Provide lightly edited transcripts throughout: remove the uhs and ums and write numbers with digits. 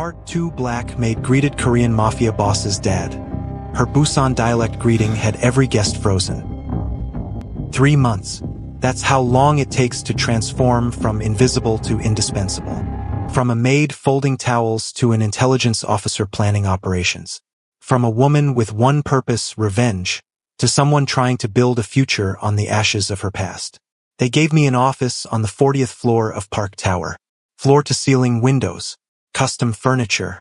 Part 2. Black Maid greeted Korean Mafia boss's dad. Her Busan Dialect greeting had every guest frozen. 3 months. That's how long it takes to transform from invisible to indispensable. From a maid folding towels to an intelligence officer planning operations. From a woman with one purpose, revenge, to someone trying to build a future on the ashes of her past. They gave me an office on the 40th floor of Park Tower. Floor-to-ceiling windows. Custom furniture.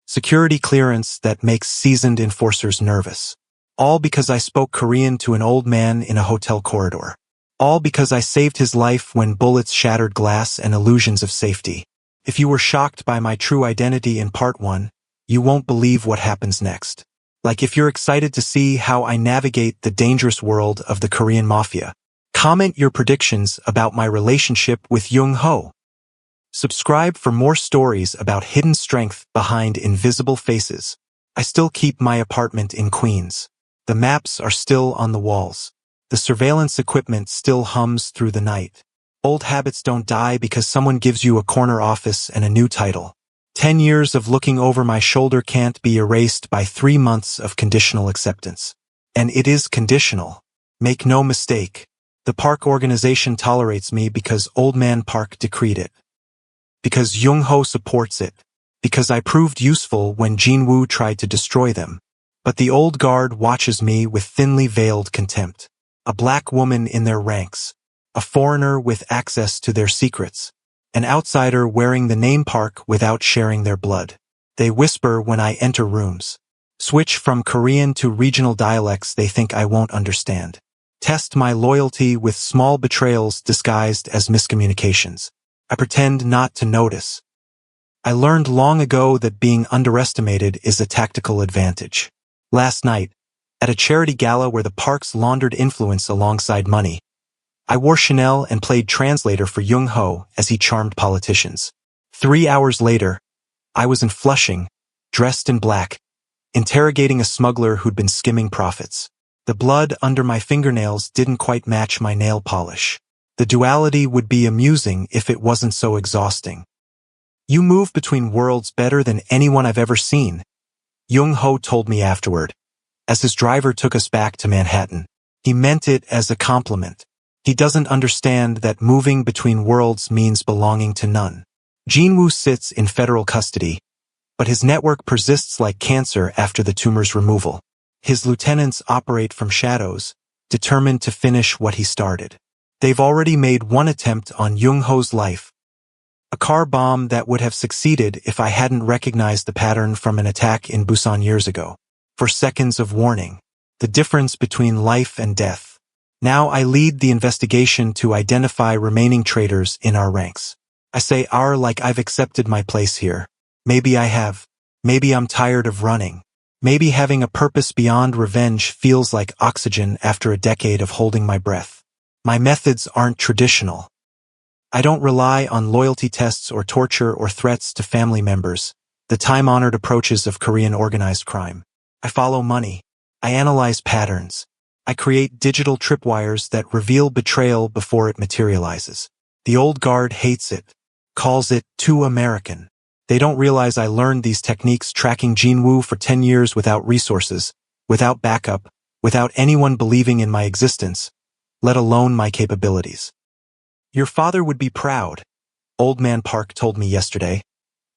Security clearance that makes seasoned enforcers nervous. All because I spoke Korean to an old man in a hotel corridor. All because I saved his life when bullets shattered glass and illusions of safety. If you were shocked by my true identity in Part 1, you won't believe what happens next. Like if you're excited to see how I navigate the dangerous world of the Korean Mafia. Comment your predictions about my relationship with Jung-ho. Subscribe for more stories about hidden strength behind invisible faces. I still keep my apartment in Queens. The maps are still on the walls. The surveillance equipment still hums through the night. Old habits don't die because someone gives you a corner office and a new title. 10 years of looking over my shoulder can't be erased by 3 months of conditional acceptance. And it is conditional. Make no mistake. The park organization tolerates me because Old Man Park decreed it. Because Jung-ho supports it. Because I proved useful when Jin-woo tried to destroy them. But the old guard watches me with thinly veiled contempt. A black woman in their ranks. A foreigner with access to their secrets. An outsider wearing the name Park without sharing their blood. They whisper when I enter rooms. Switch from Korean to regional dialects they think I won't understand. Test my loyalty with small betrayals disguised as miscommunications. I pretend not to notice. I learned long ago that being underestimated is a tactical advantage. Last night, at a charity gala where the parks laundered influence alongside money, I wore Chanel and played translator for Jung-ho as he charmed politicians. 3 hours later, I was in Flushing, dressed in black, interrogating a smuggler who'd been skimming profits. The blood under my fingernails didn't quite match my nail polish. The duality would be amusing if it wasn't so exhausting. You move between worlds better than anyone I've ever seen, Jung-ho told me afterward, as his driver took us back to Manhattan. He meant it as a compliment. He doesn't understand that moving between worlds means belonging to none. Jin-woo sits in federal custody, but his network persists like cancer after the tumor's removal. His lieutenants operate from shadows, determined to finish what he started. They've already made one attempt on Jung-ho's life. A car bomb that would have succeeded if I hadn't recognized the pattern from an attack in Busan years ago. For seconds of warning. The difference between life and death. Now I lead the investigation to identify remaining traitors in our ranks. I say our like I've accepted my place here. Maybe I have. Maybe I'm tired of running. Maybe having a purpose beyond revenge feels like oxygen after a decade of holding my breath. My methods aren't traditional. I don't rely on loyalty tests or torture or threats to family members, the time-honored approaches of Korean organized crime. I follow money. I analyze patterns. I create digital tripwires that reveal betrayal before it materializes. The old guard hates it, calls it too American. They don't realize I learned these techniques tracking Jin-woo for 10 years without resources, without backup, without anyone believing in my existence, let alone my capabilities. Your father would be proud, Old Man Park told me yesterday,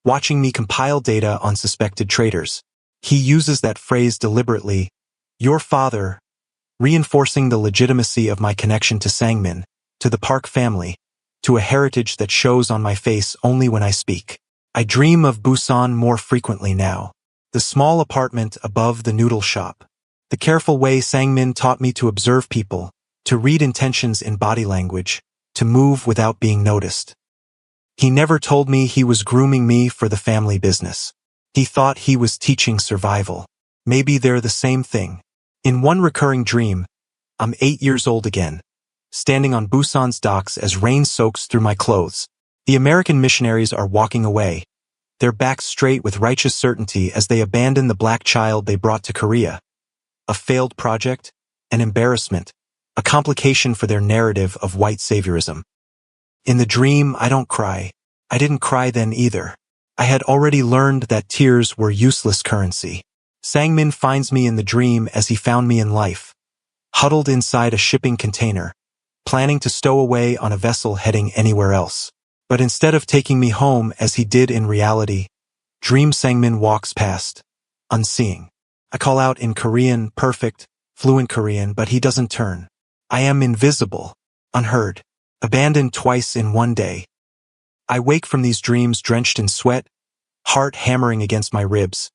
watching me compile data on suspected traitors. He uses that phrase deliberately, your father, reinforcing the legitimacy of my connection to Sangmin, to the Park family, to a heritage that shows on my face only when I speak. I dream of Busan more frequently now. The small apartment above the noodle shop. The careful way Sangmin taught me to observe people, to read intentions in body language, to move without being noticed. He never told me he was grooming me for the family business. He thought he was teaching survival. Maybe they're the same thing. In one recurring dream, I'm 8 years old again, standing on Busan's docks as rain soaks through my clothes. The American missionaries are walking away, their backs straight with righteous certainty as they abandon the black child they brought to Korea. A failed project, an embarrassment, a complication for their narrative of white saviorism. In the dream, I don't cry. I didn't cry then either. I had already learned that tears were useless currency. Sangmin finds me in the dream as he found me in life, huddled inside a shipping container, planning to stow away on a vessel heading anywhere else. But instead of taking me home as he did in reality, Dream Sangmin walks past, unseeing. I call out in Korean, perfect, fluent Korean, but he doesn't turn. I am invisible, unheard, abandoned twice in one day. I wake from these dreams drenched in sweat, heart hammering against my ribs.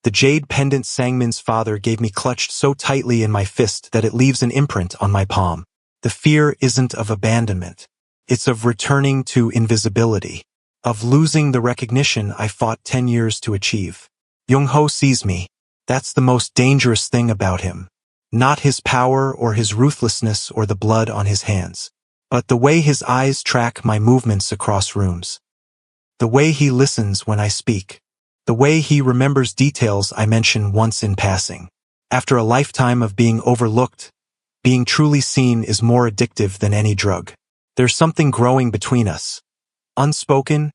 The jade pendant Sangmin's father gave me clutched so tightly in my fist that it leaves an imprint on my palm. The fear isn't of abandonment. It's of returning to invisibility, of losing the recognition I fought 10 years to achieve. Jung-ho sees me. That's the most dangerous thing about him. Not his power or his ruthlessness or the blood on his hands, but the way his eyes track my movements across rooms. The way he listens when I speak. The way he remembers details I mention once in passing. After a lifetime of being overlooked, being truly seen is more addictive than any drug. There's something growing between us. Unspoken,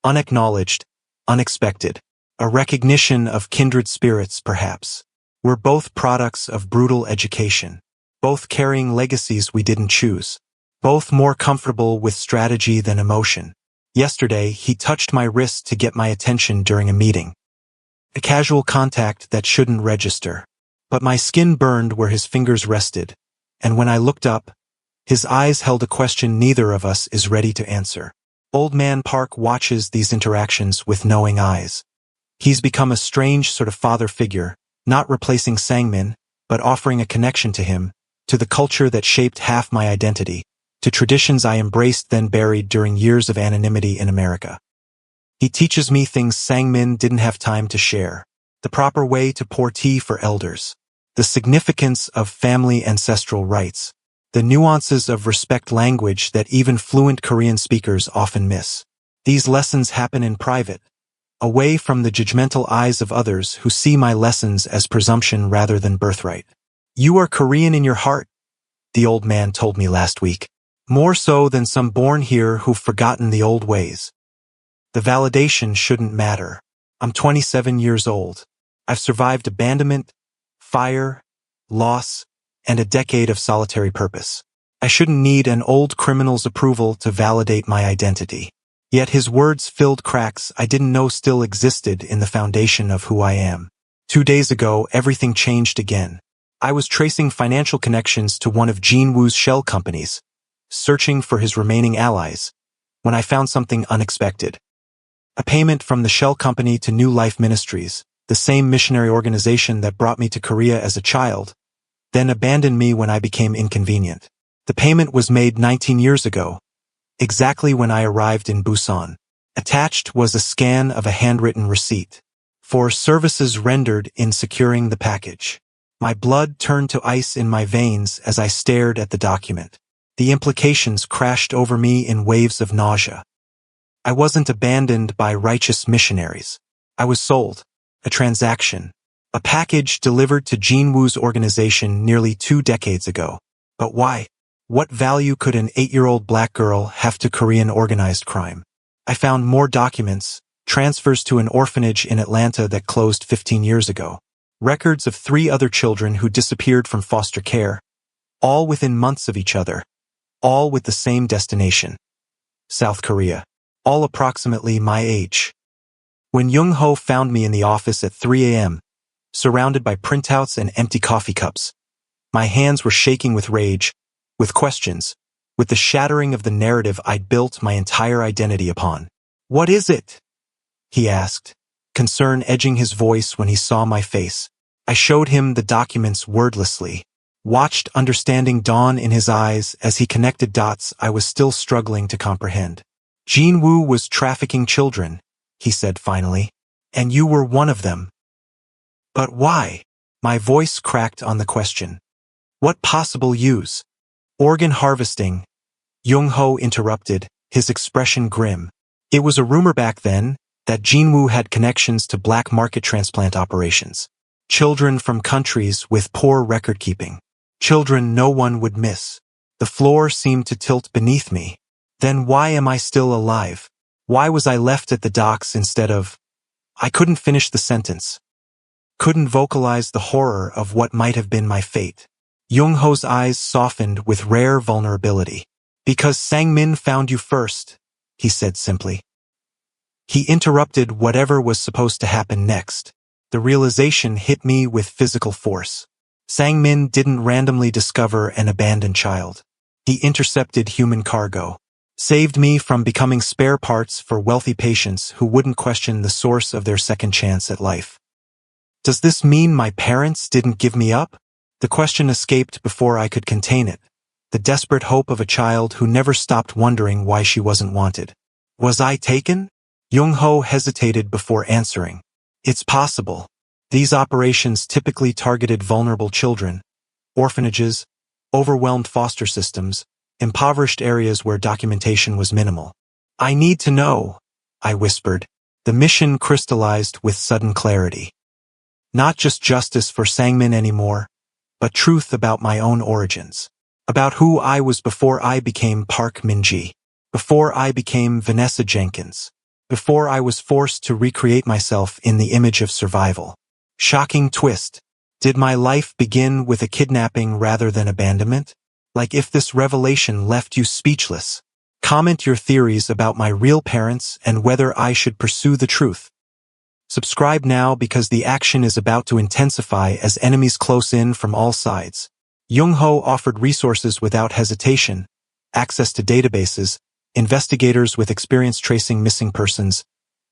unacknowledged, unexpected. A recognition of kindred spirits, perhaps. We're both products of brutal education. Both carrying legacies we didn't choose. Both more comfortable with strategy than emotion. Yesterday, he touched my wrist to get my attention during a meeting. A casual contact that shouldn't register. But my skin burned where his fingers rested, and when I looked up, his eyes held a question neither of us is ready to answer. Old Man Park watches these interactions with knowing eyes. He's become a strange sort of father figure, not replacing Sangmin, but offering a connection to him, to the culture that shaped half my identity, to traditions I embraced then buried during years of anonymity in America. He teaches me things Sangmin didn't have time to share. The proper way to pour tea for elders. The significance of family ancestral rites. The nuances of respect language that even fluent Korean speakers often miss. These lessons happen in private, away from the judgmental eyes of others who see my lessons as presumption rather than birthright. You are Korean in your heart, the old man told me last week. More so than some born here who've forgotten the old ways. The validation shouldn't matter. I'm 27 years old. I've survived abandonment, fire, loss, and a decade of solitary purpose. I shouldn't need an old criminal's approval to validate my identity. Yet his words filled cracks I didn't know still existed in the foundation of who I am. 2 days ago, everything changed again. I was tracing financial connections to one of Jinwoo's shell companies, searching for his remaining allies, when I found something unexpected. A payment from the shell company to New Life Ministries, the same missionary organization that brought me to Korea as a child, then abandoned me when I became inconvenient. The payment was made 19 years ago, exactly when I arrived in Busan. Attached was a scan of a handwritten receipt for services rendered in securing the package. My blood turned to ice in my veins as I stared at the document. The implications crashed over me in waves of nausea. I wasn't abandoned by righteous missionaries. I was sold. A transaction. A package delivered to Jinwoo's organization nearly 2 decades ago. But why? What value could an 8-year-old black girl have to Korean organized crime? I found more documents, transfers to an orphanage in Atlanta that closed 15 years ago. Records of 3 other children who disappeared from foster care, all within months of each other, all with the same destination. South Korea. All approximately my age. When Jung-ho found me in the office at 3 a.m., surrounded by printouts and empty coffee cups, my hands were shaking with rage, with questions, with the shattering of the narrative I'd built my entire identity upon. "What is it?" he asked, concern edging his voice when he saw my face. I showed him the documents wordlessly, watched understanding dawn in his eyes as he connected dots I was still struggling to comprehend. "Jinwoo was trafficking children," he said finally, "and you were one of them." "But why?" My voice cracked on the question. "What possible use?" "Organ harvesting," Jung-ho interrupted, his expression grim. "It was a rumor back then that Jinwoo had connections to black market transplant operations. Children from countries with poor record-keeping. Children no one would miss." The floor seemed to tilt beneath me. Then why am I still alive? Why was I left at the docks instead of... I couldn't finish the sentence. Couldn't vocalize the horror of what might have been my fate. Jung-ho's eyes softened with rare vulnerability. Because Sang-min found you first, he said simply. He interrupted whatever was supposed to happen next. The realization hit me with physical force. Sang-min didn't randomly discover an abandoned child. He intercepted human cargo. Saved me from becoming spare parts for wealthy patients who wouldn't question the source of their second chance at life. Does this mean my parents didn't give me up? The question escaped before I could contain it. The desperate hope of a child who never stopped wondering why she wasn't wanted. Was I taken? Jung-ho hesitated before answering. It's possible. These operations typically targeted vulnerable children, orphanages, overwhelmed foster systems, impoverished areas where documentation was minimal. I need to know, I whispered. The mission crystallized with sudden clarity. Not just justice for Sang-min anymore, but truth about my own origins. About who I was before I became Park Min-ji. Before I became Vanessa Jenkins. Before I was forced to recreate myself in the image of survival. Shocking twist. Did my life begin with a kidnapping rather than abandonment? Like if this revelation left you speechless. Comment your theories about my real parents and whether I should pursue the truth. Subscribe now because the action is about to intensify as enemies close in from all sides. Jung-ho offered resources without hesitation, access to databases, investigators with experience tracing missing persons,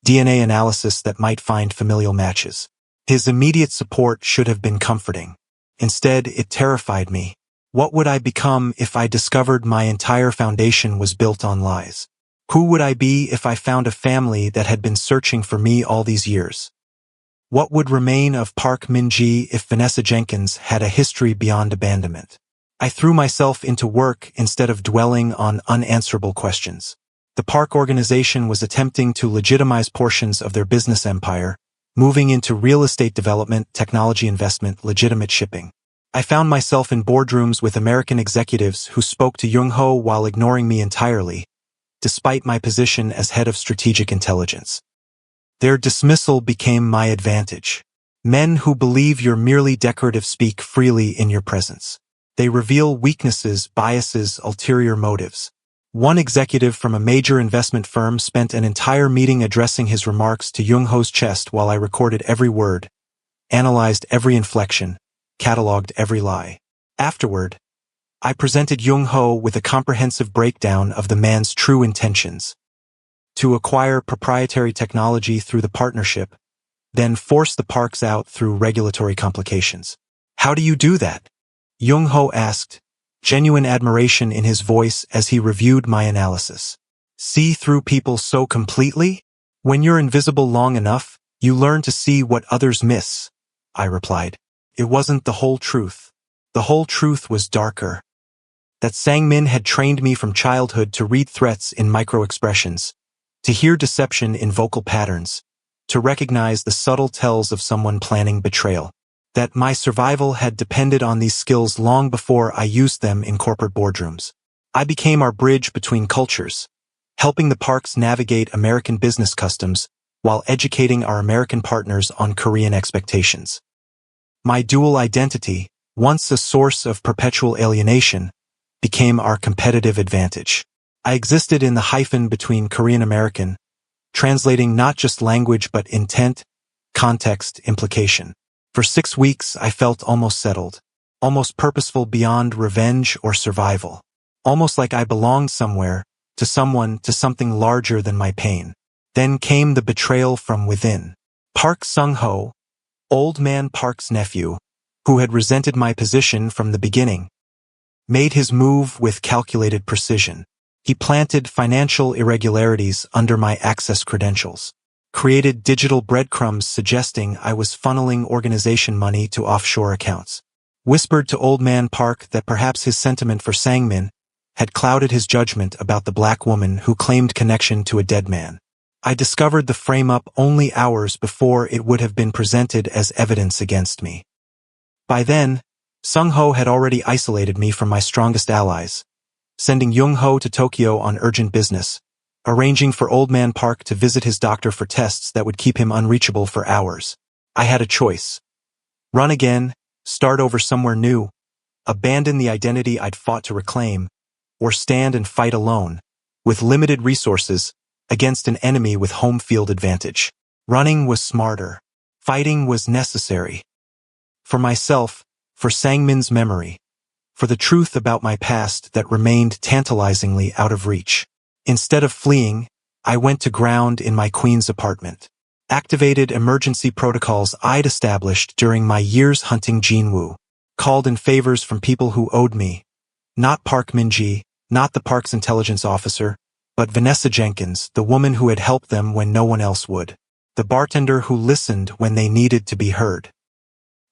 DNA analysis that might find familial matches. His immediate support should have been comforting. Instead, it terrified me. What would I become if I discovered my entire foundation was built on lies? Who would I be if I found a family that had been searching for me all these years? What would remain of Park Min-ji if Vanessa Jenkins had a history beyond abandonment? I threw myself into work instead of dwelling on unanswerable questions. The Park organization was attempting to legitimize portions of their business empire, moving into real estate development, technology investment, legitimate shipping. I found myself in boardrooms with American executives who spoke to Jung-ho while ignoring me entirely, despite my position as head of strategic intelligence. Their dismissal became my advantage. Men who believe you're merely decorative speak freely in your presence. They reveal weaknesses, biases, ulterior motives. One executive from a major investment firm spent an entire meeting addressing his remarks to Jung-ho's chest while I recorded every word, analyzed every inflection, cataloged every lie. Afterward, I presented Jung-ho with a comprehensive breakdown of the man's true intentions. To acquire proprietary technology through the partnership, then force the parks out through regulatory complications. How do you do that? Jung-ho asked, genuine admiration in his voice as he reviewed my analysis. See through people so completely? When you're invisible long enough, you learn to see what others miss, I replied. It wasn't the whole truth. The whole truth was darker. That Sang-min had trained me from childhood to read threats in micro-expressions, to hear deception in vocal patterns, to recognize the subtle tells of someone planning betrayal. That my survival had depended on these skills long before I used them in corporate boardrooms. I became our bridge between cultures, helping the parks navigate American business customs while educating our American partners on Korean expectations. My dual identity, once a source of perpetual alienation, became our competitive advantage. I existed in the hyphen between Korean-American, translating not just language but intent, context, implication. For 6 weeks, I felt almost settled, almost purposeful beyond revenge or survival, almost like I belonged somewhere, to someone, to something larger than my pain. Then came the betrayal from within. Park Sung-ho, Old Man Park's nephew, who had resented my position from the beginning, made his move with calculated precision. He planted financial irregularities under my access credentials, created digital breadcrumbs suggesting I was funneling organization money to offshore accounts, whispered to Old Man Park that perhaps his sentiment for Sang-min had clouded his judgment about the black woman who claimed connection to a dead man. I discovered the frame-up only hours before it would have been presented as evidence against me. By then, Sung-ho had already isolated me from my strongest allies, sending Jung-ho to Tokyo on urgent business, arranging for Old Man Park to visit his doctor for tests that would keep him unreachable for hours. I had a choice. Run again, start over somewhere new, abandon the identity I'd fought to reclaim, or stand and fight alone, with limited resources, against an enemy with home field advantage. Running was smarter. Fighting was necessary. For myself, for Sangmin's memory, for the truth about my past that remained tantalizingly out of reach. Instead of fleeing, I went to ground in my Queen's apartment. Activated emergency protocols I'd established during my years hunting Jinwoo. Called in favors from people who owed me. Not Park Min-ji, not the park's intelligence officer, but Vanessa Jenkins, the woman who had helped them when no one else would. The bartender who listened when they needed to be heard.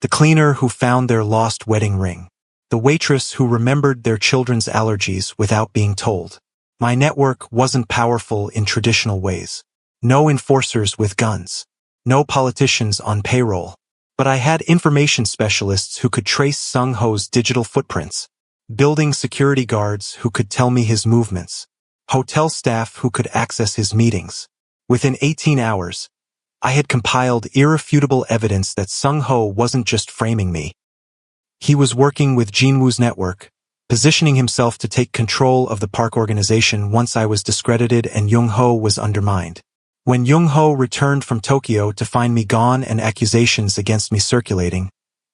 The cleaner who found their lost wedding ring. The waitress who remembered their children's allergies without being told. My network wasn't powerful in traditional ways. No enforcers with guns. No politicians on payroll. But I had information specialists who could trace Sung-ho's digital footprints. Building security guards who could tell me his movements. Hotel staff who could access his meetings. Within 18 hours, I had compiled irrefutable evidence that Sung-ho wasn't just framing me. He was working with Jinwoo's network, positioning himself to take control of the park organization once I was discredited and Jung-ho was undermined. When Jung-ho returned from Tokyo to find me gone and accusations against me circulating,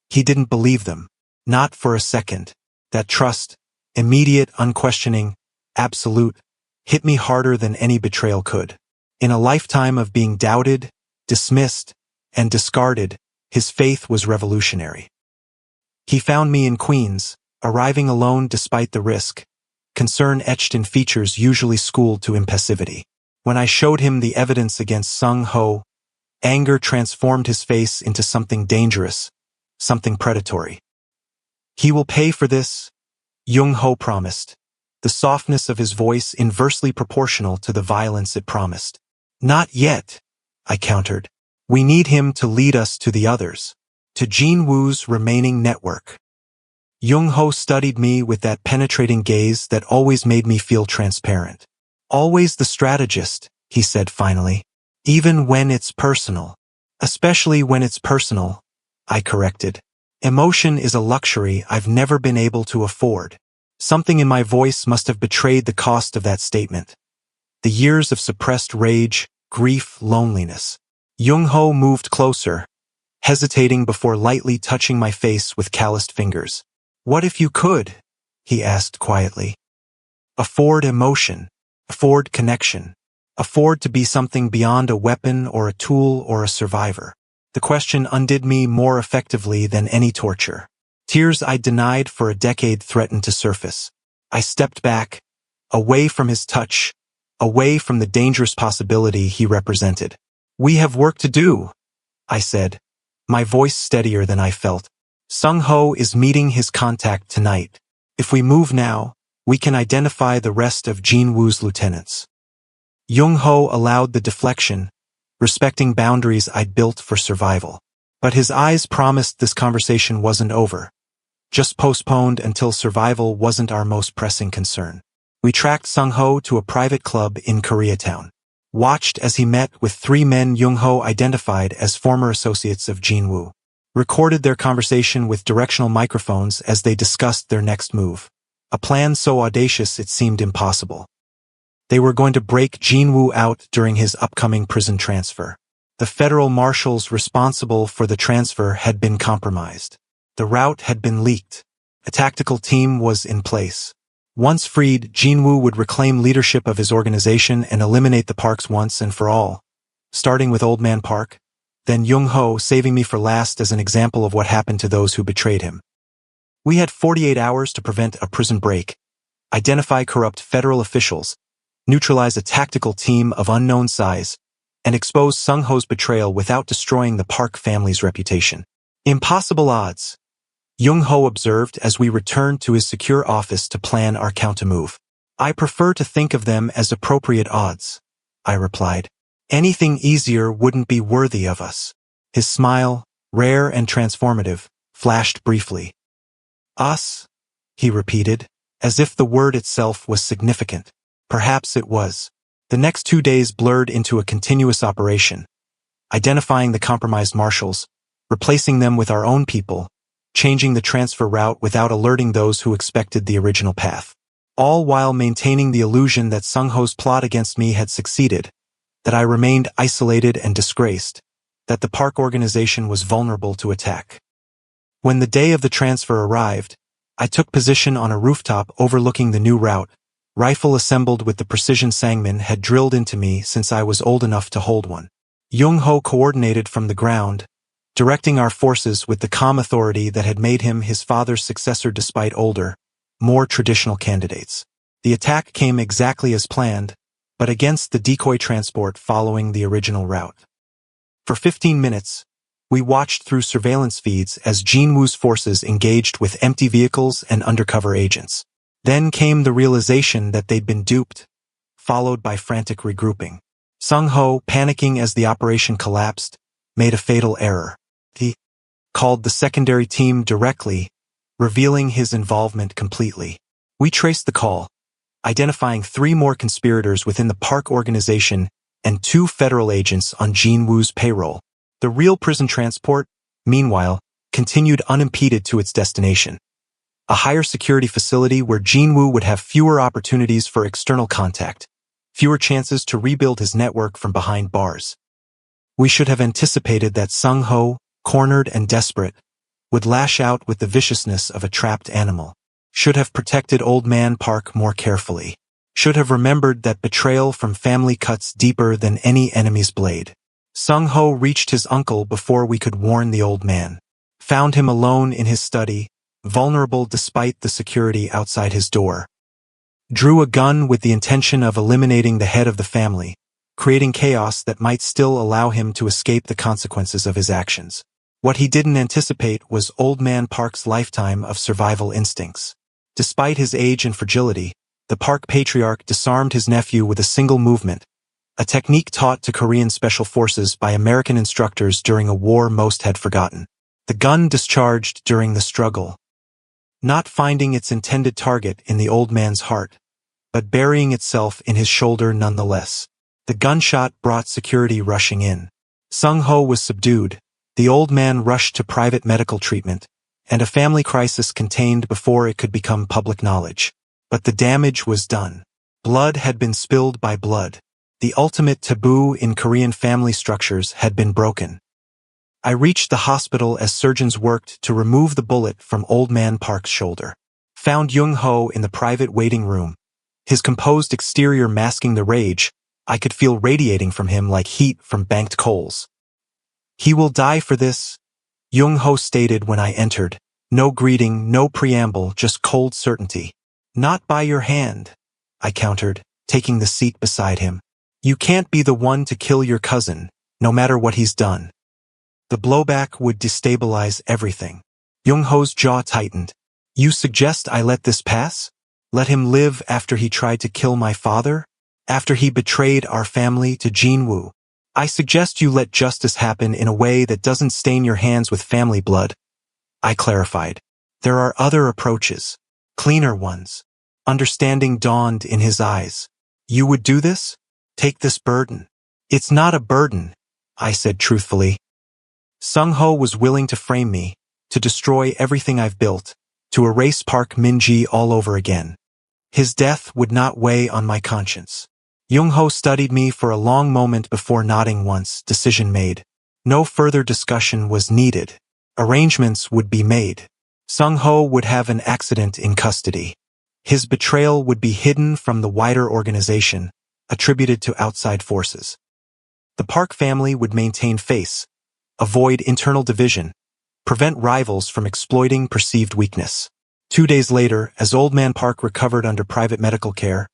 he didn't believe them. Not for a second. That trust, immediate, unquestioning, absolute, hit me harder than any betrayal could. In a lifetime of being doubted, dismissed, and discarded, his faith was revolutionary. He found me in Queens, arriving alone despite the risk, concern etched in features usually schooled to impassivity. When I showed him the evidence against Sung-ho, anger transformed his face into something dangerous, something predatory. He will pay for this, Jung-ho promised, the softness of his voice inversely proportional to the violence it promised. Not yet, I countered. We need him to lead us to the others, to Jinwoo's remaining network. Jung-ho studied me with that penetrating gaze that always made me feel transparent. Always the strategist, he said finally. Even when it's personal. Especially when it's personal, I corrected. Emotion is a luxury I've never been able to afford. Something in my voice must have betrayed the cost of that statement. The years of suppressed rage, grief, loneliness. Jung-ho moved closer, hesitating before lightly touching my face with calloused fingers. What if you could? He asked quietly. Afford emotion. Afford connection. Afford to be something beyond a weapon or a tool or a survivor. The question undid me more effectively than any torture. Tears I denied for a decade threatened to surface. I stepped back, away from his touch, away from the dangerous possibility he represented. We have work to do, I said, my voice steadier than I felt. Sung-ho is meeting his contact tonight. If we move now, we can identify the rest of Jinwoo's lieutenants. Jung-ho allowed the deflection, respecting boundaries I'd built for survival. But his eyes promised this conversation wasn't over. Just postponed until survival wasn't our most pressing concern. We tracked Sung-ho to a private club in Koreatown. Watched as he met with 3 men Jung-ho identified as former associates of Jinwoo. Recorded their conversation with directional microphones as they discussed their next move. A plan so audacious it seemed impossible. They were going to break Jinwoo out during his upcoming prison transfer. The federal marshals responsible for the transfer had been compromised. The route had been leaked. A tactical team was in place. Once freed, Jinwoo would reclaim leadership of his organization and eliminate the parks once and for all. Starting with Old Man Park, then Jung-ho, saving me for last as an example of what happened to those who betrayed him. We had 48 hours to prevent a prison break, identify corrupt federal officials, neutralize a tactical team of unknown size, and expose Sung-ho's betrayal without destroying the Park family's reputation. Impossible odds, Jung-ho observed as we returned to his secure office to plan our countermove. I prefer to think of them as appropriate odds, I replied. Anything easier wouldn't be worthy of us. His smile, rare and transformative, flashed briefly. Us? He repeated, as if the word itself was significant. Perhaps it was. The next 2 days blurred into a continuous operation, identifying the compromised marshals, replacing them with our own people, changing the transfer route without alerting those who expected the original path. All while maintaining the illusion that Sung-ho's plot against me had succeeded, that I remained isolated and disgraced, that the park organization was vulnerable to attack. When the day of the transfer arrived, I took position on a rooftop overlooking the new route, rifle assembled with the precision Sangmin had drilled into me since I was old enough to hold one. Jung-ho coordinated from the ground, directing our forces with the calm authority that had made him his father's successor despite older, more traditional candidates. The attack came exactly as planned, but against the decoy transport following the original route. For 15 minutes, we watched through surveillance feeds as Jinwoo's forces engaged with empty vehicles and undercover agents. Then came the realization that they'd been duped, followed by frantic regrouping. Sung-ho, panicking as the operation collapsed, made a fatal error. He called the secondary team directly, revealing his involvement completely. We traced the call, identifying 3 more conspirators within the park organization and 2 federal agents on Jinwoo's payroll. The real prison transport, meanwhile, continued unimpeded to its destination, a higher security facility where Jinwoo would have fewer opportunities for external contact, fewer chances to rebuild his network from behind bars. We should have anticipated that Sung-ho, cornered and desperate, would lash out with the viciousness of a trapped animal. Should have protected Old Man Park more carefully. Should have remembered that betrayal from family cuts deeper than any enemy's blade. Sung-ho reached his uncle before we could warn the old man. Found him alone in his study, vulnerable despite the security outside his door. Drew a gun with the intention of eliminating the head of the family, creating chaos that might still allow him to escape the consequences of his actions. What he didn't anticipate was Old Man Park's lifetime of survival instincts. Despite his age and fragility, the park patriarch disarmed his nephew with a single movement, a technique taught to Korean special forces by American instructors during a war most had forgotten. The gun discharged during the struggle, not finding its intended target in the old man's heart, but burying itself in his shoulder nonetheless. The gunshot brought security rushing in. Sung-ho was subdued, the old man rushed to private medical treatment, and a family crisis contained before it could become public knowledge. But the damage was done. Blood had been spilled by blood. The ultimate taboo in Korean family structures had been broken. I reached the hospital as surgeons worked to remove the bullet from Old Man Park's shoulder. Found Jung-ho in the private waiting room, his composed exterior masking the rage I could feel radiating from him like heat from banked coals. "He will die for this," Jung-ho stated when I entered. No greeting, no preamble, just cold certainty. "Not by your hand," I countered, taking the seat beside him. "You can't be the one to kill your cousin, no matter what he's done. The blowback would destabilize everything." Jung-ho's jaw tightened. "You suggest I let this pass? Let him live after he tried to kill my father? After he betrayed our family to Jinwoo? I suggest you let justice happen in a way that doesn't stain your hands with family blood," I clarified. "There are other approaches, cleaner ones." Understanding dawned in his eyes. "You would do this? Take this burden?" "It's not a burden," I said truthfully. Sung-ho was willing to frame me, to destroy everything I've built, to erase Park Min-ji all over again. His death would not weigh on my conscience. Jung-ho studied me for a long moment before nodding once, decision made. No further discussion was needed. Arrangements would be made. Sung-ho would have an accident in custody. His betrayal would be hidden from the wider organization, attributed to outside forces. The Park family would maintain face, avoid internal division, prevent rivals from exploiting perceived weakness. 2 days later, as Old Man Park recovered under private medical care,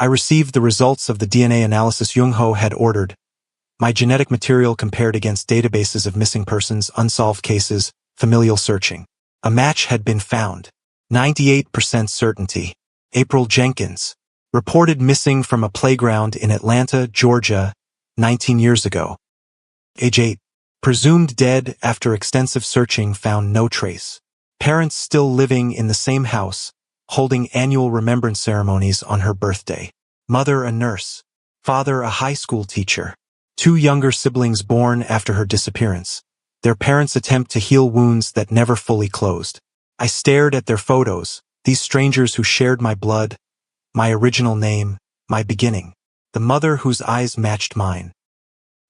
I received the results of the DNA analysis Jung-ho had ordered. My genetic material compared against databases of missing persons, unsolved cases, familial searching. A match had been found. 98% certainty. April Jenkins, reported missing from a playground in Atlanta, Georgia, 19 years ago. Age 8. Presumed dead after extensive searching found no trace. Parents still living in the same house, holding annual remembrance ceremonies on her birthday. Mother a nurse. Father a high school teacher. Two younger siblings born after her disappearance. Their parents' attempt to heal wounds that never fully closed. I stared at their photos, these strangers who shared my blood, my original name, my beginning. The mother whose eyes matched mine.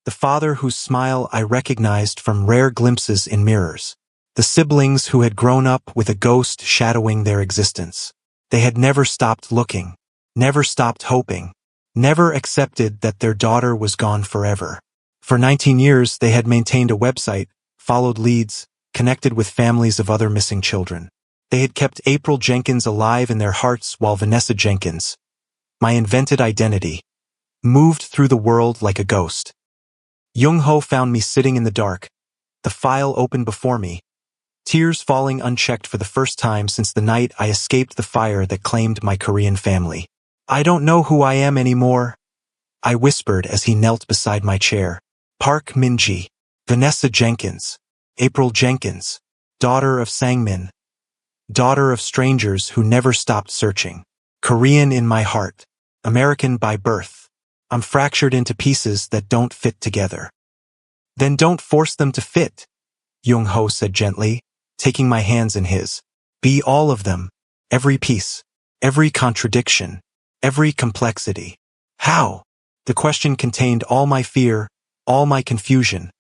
The father whose smile I recognized from rare glimpses in mirrors. The siblings who had grown up with a ghost shadowing their existence. They had never stopped looking, never stopped hoping, never accepted that their daughter was gone forever. For 19 years they had maintained a website, followed leads, connected with families of other missing children. They had kept April Jenkins alive in their hearts while Vanessa Jenkins, my invented identity, moved through the world like a ghost. Jung-ho found me sitting in the dark, the file open before me, tears falling unchecked for the first time since the night I escaped the fire that claimed my Korean family. I don't know who I am anymore, I whispered as he knelt beside my chair. Park Min-ji, Vanessa Jenkins, April Jenkins, daughter of Sang-min, daughter of strangers who never stopped searching. Korean in my heart, American by birth. I'm fractured into pieces that don't fit together. Then don't force them to fit, Jung-ho said gently, taking my hands in his. Be all of them, every piece, every contradiction, every complexity. How? The question contained all my fear, all my confusion,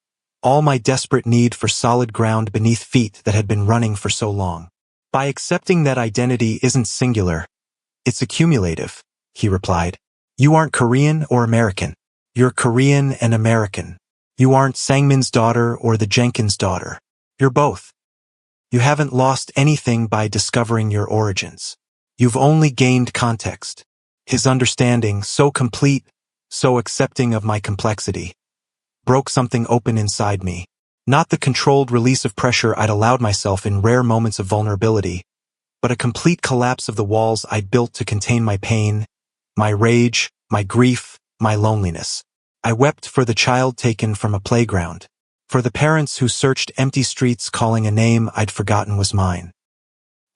all my desperate need for solid ground beneath feet that had been running for so long. By accepting that identity isn't singular, it's accumulative, he replied. You aren't Korean or American. You're Korean and American. You aren't Sang-min's daughter or the Jenkins daughter. You're both. You haven't lost anything by discovering your origins. You've only gained context. His understanding, so complete, so accepting of my complexity, broke something open inside me. Not the controlled release of pressure I'd allowed myself in rare moments of vulnerability, but a complete collapse of the walls I'd built to contain my pain, my rage, my grief, my loneliness. I wept for the child taken from a playground, for the parents who searched empty streets calling a name I'd forgotten was mine,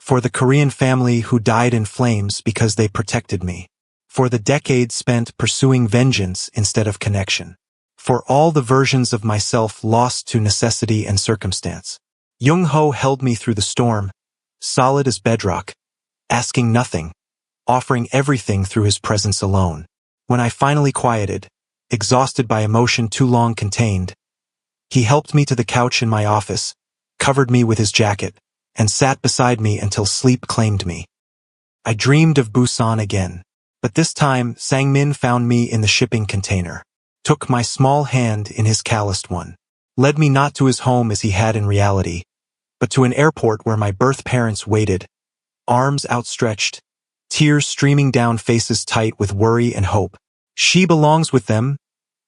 for the Korean family who died in flames because they protected me, for the decades spent pursuing vengeance instead of connection, for all the versions of myself lost to necessity and circumstance. Jung-ho held me through the storm, solid as bedrock, asking nothing, offering everything through his presence alone. When I finally quieted, exhausted by emotion too long contained, he helped me to the couch in my office, covered me with his jacket, and sat beside me until sleep claimed me. I dreamed of Busan again, but this time Sang-min found me in the shipping container, took my small hand in his calloused one, led me not to his home as he had in reality, but to an airport where my birth parents waited, arms outstretched, tears streaming down faces tight with worry and hope. She belongs with them,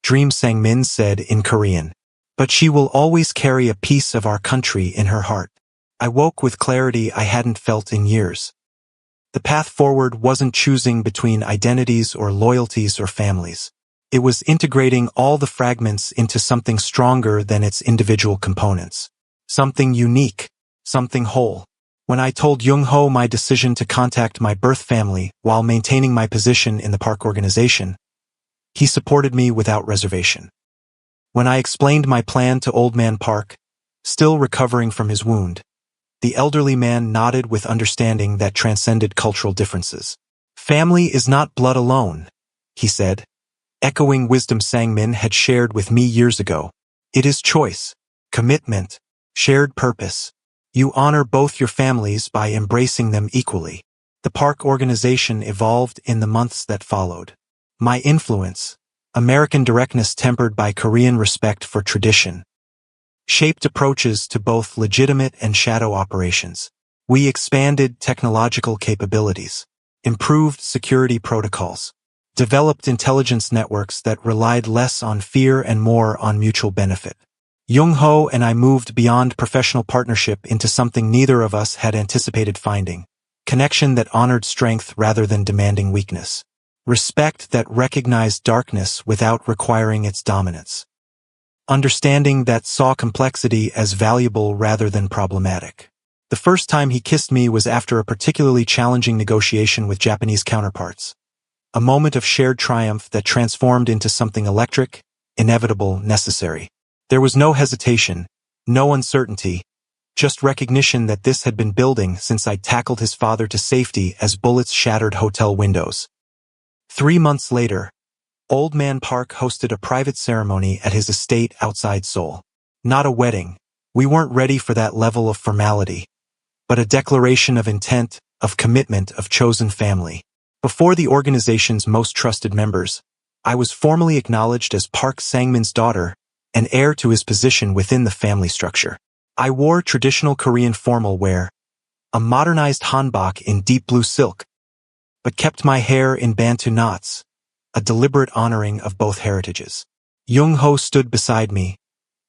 Dream Sang-min said in Korean. But she will always carry a piece of our country in her heart. I woke with clarity I hadn't felt in years. The path forward wasn't choosing between identities or loyalties or families. It was integrating all the fragments into something stronger than its individual components. Something unique, something whole. When I told Jung-ho my decision to contact my birth family while maintaining my position in the Park organization, he supported me without reservation. When I explained my plan to Old Man Park, still recovering from his wound, the elderly man nodded with understanding that transcended cultural differences. Family is not blood alone, he said, echoing wisdom Sang-min had shared with me years ago. It is choice, commitment, shared purpose. You honor both your families by embracing them equally. The Park organization evolved in the months that followed. My influence, American directness tempered by Korean respect for tradition, shaped approaches to both legitimate and shadow operations. We expanded technological capabilities, improved security protocols, developed intelligence networks that relied less on fear and more on mutual benefit. Jung-ho and I moved beyond professional partnership into something neither of us had anticipated finding, connection that honored strength rather than demanding weakness, respect that recognized darkness without requiring its dominance, understanding that saw complexity as valuable rather than problematic. The first time he kissed me was after a particularly challenging negotiation with Japanese counterparts. A moment of shared triumph that transformed into something electric, inevitable, necessary. There was no hesitation, no uncertainty, just recognition that this had been building since I'd tackled his father to safety as bullets shattered hotel windows. 3 months later, Old Man Park hosted a private ceremony at his estate outside Seoul. Not a wedding. We weren't ready for that level of formality, but a declaration of intent, of commitment, of chosen family. Before the organization's most trusted members, I was formally acknowledged as Park Sang-min's daughter, and heir to his position within the family structure. I wore traditional Korean formal wear, a modernized hanbok in deep blue silk, but kept my hair in bantu knots, a deliberate honoring of both heritages. Jung-ho stood beside me,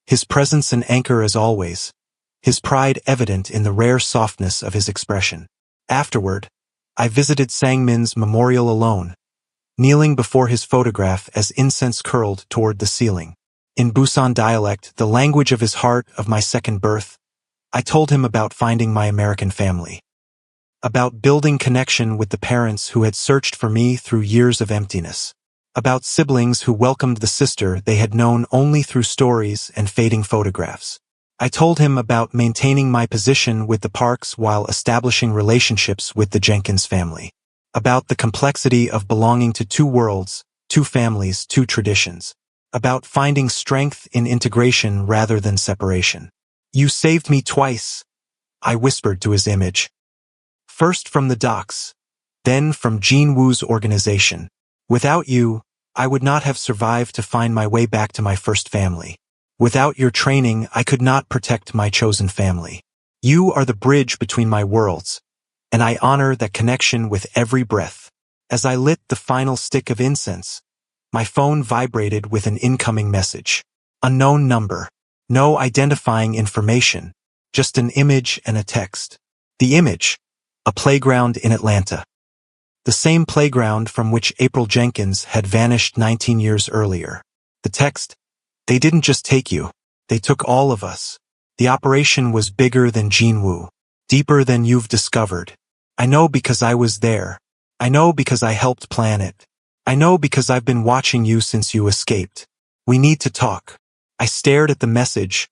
his presence an anchor as always, his pride evident in the rare softness of his expression. Afterward, I visited Sang-min's memorial alone, kneeling before his photograph as incense curled toward the ceiling. In Busan Dialect, the language of his heart, of my second birth, I told him about finding my American family. About building connection with the parents who had searched for me through years of emptiness. About siblings who welcomed the sister they had known only through stories and fading photographs. I told him about maintaining my position with the Parks while establishing relationships with the Jenkins family. About the complexity of belonging to two worlds, two families, two traditions. About finding strength in integration rather than separation. You saved me twice, I whispered to his image. First from the docks, then from Jean Woo's organization. Without you, I would not have survived to find my way back to my first family. Without your training, I could not protect my chosen family. You are the bridge between my worlds, and I honor that connection with every breath. As I lit the final stick of incense, my phone vibrated with an incoming message. Unknown number. No identifying information, just an image and a text. The image, a playground in Atlanta. The same playground from which April Jenkins had vanished 19 years earlier. The text, they didn't just take you, they took all of us. The operation was bigger than Jean Woo, deeper than you've discovered. I know because I was there. I know because I helped plan it. I know because I've been watching you since you escaped. We need to talk. I stared at the message,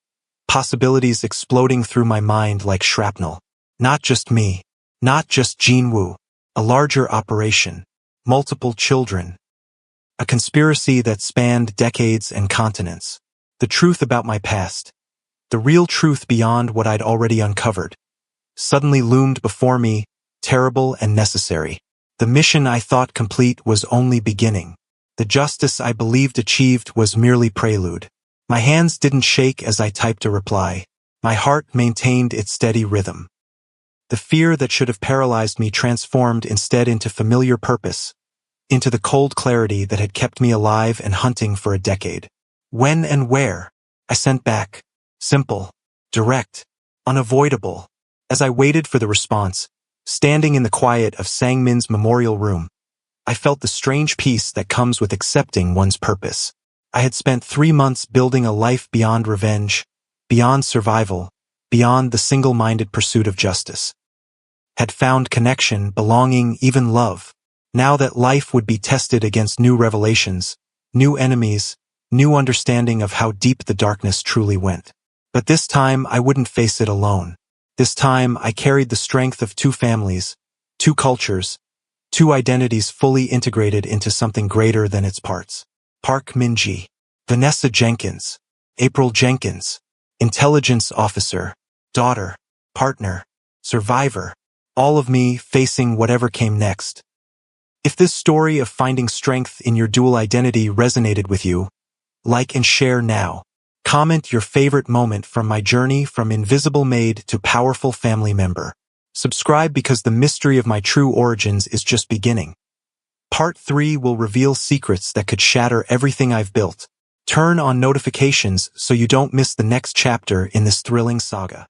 possibilities exploding through my mind like shrapnel. Not just me. Not just Jean Woo. A larger operation. Multiple children. A conspiracy that spanned decades and continents. The truth about my past. The real truth beyond what I'd already uncovered. Suddenly loomed before me, terrible and necessary. The mission I thought complete was only beginning. The justice I believed achieved was merely prelude. My hands didn't shake as I typed a reply. My heart maintained its steady rhythm. The fear that should have paralyzed me transformed instead into familiar purpose, into the cold clarity that had kept me alive and hunting for a decade. When and where? I sent back. Simple, direct, unavoidable. As I waited for the response, standing in the quiet of Sang-min's memorial room, I felt the strange peace that comes with accepting one's purpose. I had spent 3 months building a life beyond revenge, beyond survival, beyond the single-minded pursuit of justice. Had found connection, belonging, even love. Now that life would be tested against new revelations, new enemies, new understanding of how deep the darkness truly went. But this time I wouldn't face it alone. This time I carried the strength of two families, two cultures, two identities fully integrated into something greater than its parts. Park Min-ji, Vanessa Jenkins, April Jenkins, intelligence officer, daughter, partner, survivor, all of me facing whatever came next. If this story of finding strength in your dual identity resonated with you, like and share now. Comment your favorite moment from my journey from invisible maid to powerful family member. Subscribe because the mystery of my true origins is just beginning. Part 3 will reveal secrets that could shatter everything I've built. Turn on notifications so you don't miss the next chapter in this thrilling saga.